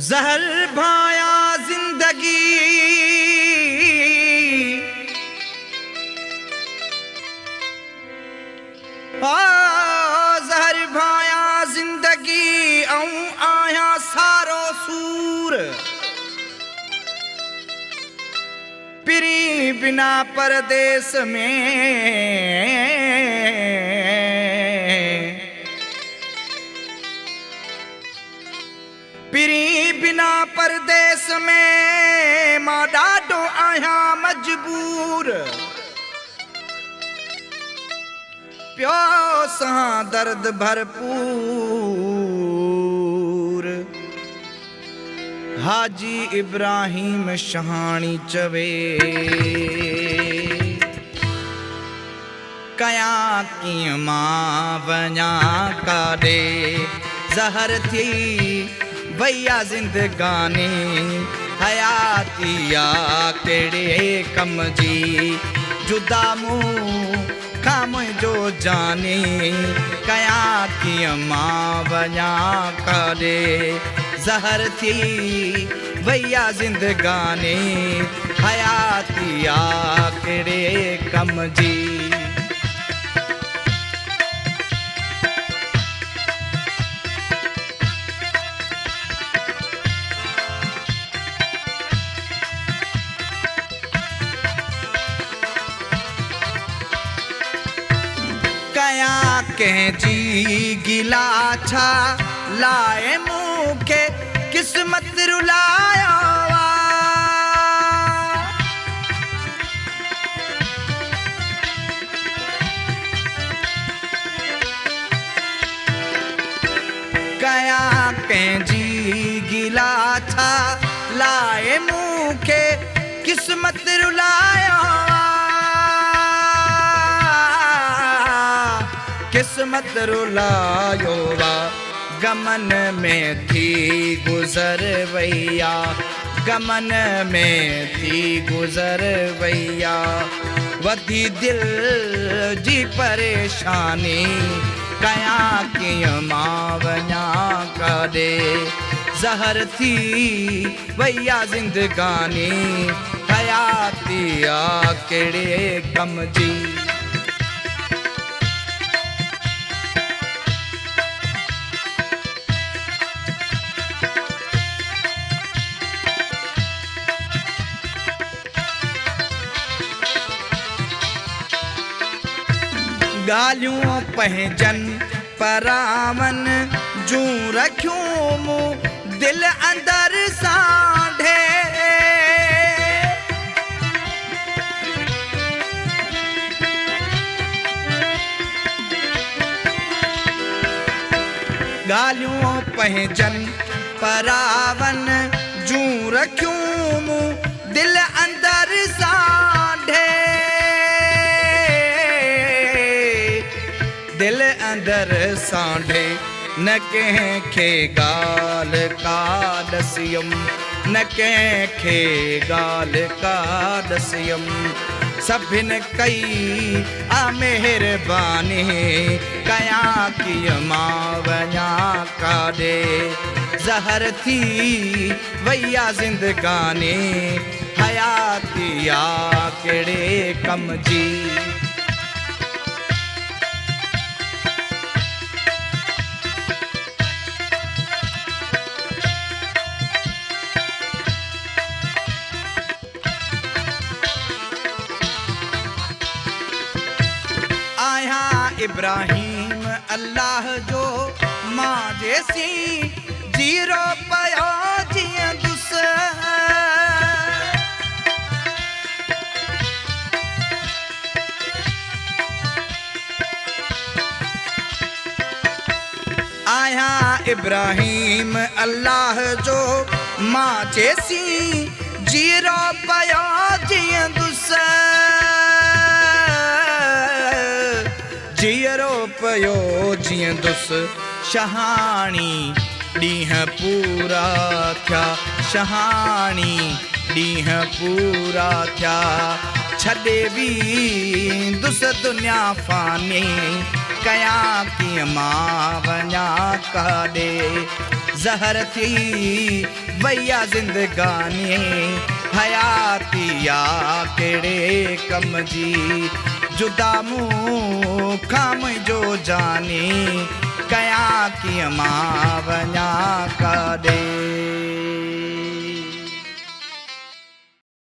जहर भाया जिंदगी जहर भाया जिंदगी ऐं आया सारो सूर पिरी बिना परदेस में पिरी बिना परदेस में मां ॾाढो आहियां मजबूर प्यो सां दर्द भरपूर हाजी इब्राहिम शहाणी चवे कया कीअं मां वञा काॾे ज़हर थी भैया जिंदगानी हयाती आ कहिड़े कम जी जुदा मूं खां मुंहिंजो जानी कया कीअं मां वञा काॾे ज़हर थी भैया जिंदगानी हयाती आ कहिड़े कम जी कया कंहिंजी गिला छा लाए मूंखे किस्मत रुलायो कया कंहिंजी गिला छा लाए मूंखे किस्मत रुलायो किस्मत रुलायो वा गमन में थी गुज़र वैया गमन में थी गुज़र वैया वधी दिल जी परेशानी कया कीअं मां वञा काॾे ज़हर थी वैया जिंदगानी हयाती आ कहिड़े कम जी गालियूं पंहिंजन परावन जूं रखियूं मूं दिल अंदर सांढे गालियूं पंहिंजन परावन जूं रखियूं मूं दिल अंदर सांढे दिल अंदर सांढे न कंहिंखे ॻाल्हि का ॾसियुमि न कंहिंखे ॻाल्हि का ॾसियुमि सभिनि कई आ महिरबानी कया कीअं मां वञा काॾे ज़हर थी वैया जिंदगानी हयाती आ कहिड़े कम जी इब्राहिम अल्लाह जो मां जैसी जीरो पयो जीअं दुस आया इब्राहिम अल्लाह जो मां जैसी जीरो पयो जीअं दुस जीअरो पयो जीअं दुस शहाणी ॾींहं पूरा थिया शहाणी ॾींहं पूरा थिया छॾे वेंदुसि दुनिया फ़ानी कया कीअं मां वञा काॾे ज़हर थी वैया ज़िंदगानी हयाती या कहिड़े कम जी जुदा मूं खां मुंहिंजो जानी कयां कीअं मां वञा काॾे।